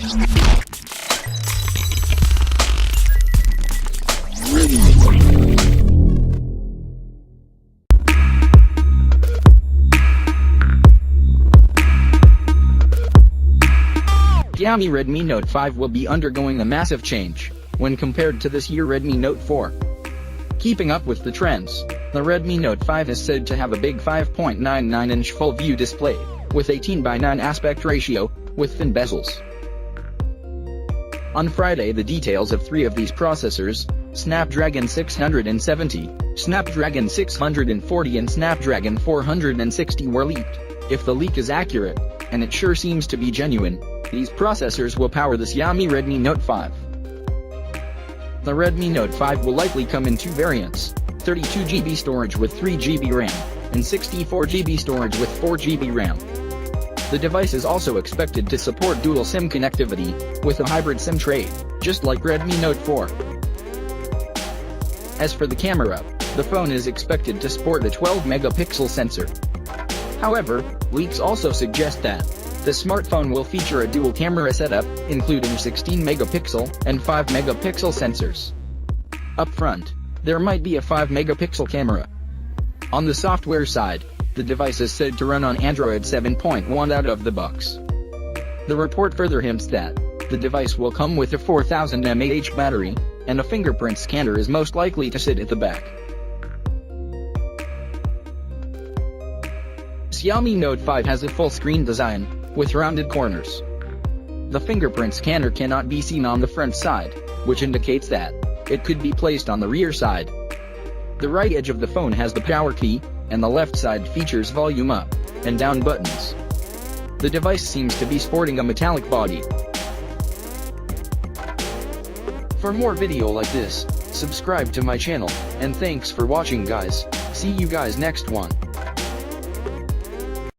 Xiaomi Redmi Note 5 will be undergoing a massive change when compared to this year's Redmi Note 4. Keeping up with the trends, the Redmi Note 5 is said to have a big 5.99-inch full-view display with 18:9 aspect ratio with thin bezels. On Friday, the details of three of these processors, Snapdragon 670, Snapdragon 640 and Snapdragon 460 were leaked. If the leak is accurate, and it sure seems to be genuine, these processors will power the Xiaomi Redmi Note 5. The Redmi Note 5 will likely come in two variants, 32GB storage with 3GB RAM, and 64GB storage with 4GB RAM. The device is also expected to support dual SIM connectivity, with a hybrid SIM tray, just like Redmi Note 4. As for the camera, the phone is expected to sport a 12-megapixel sensor. However, leaks also suggest that the smartphone will feature a dual camera setup, including 16-megapixel and 5-megapixel sensors. Up front, there might be a 5-megapixel camera. On the software side, the device is said to run on Android 7.1 out of the box. The report further hints that the device will come with a 4000 mAh battery, and a fingerprint scanner is most likely to sit at the back. Xiaomi Note 5 has a full-screen design, with rounded corners. The fingerprint scanner cannot be seen on the front side, which indicates that it could be placed on the rear side. The right edge of the phone has the power key, and the left side features volume up and down buttons. The device seems to be sporting a metallic body. For more video like this, subscribe to my channel, and thanks for watching guys. See you guys next one.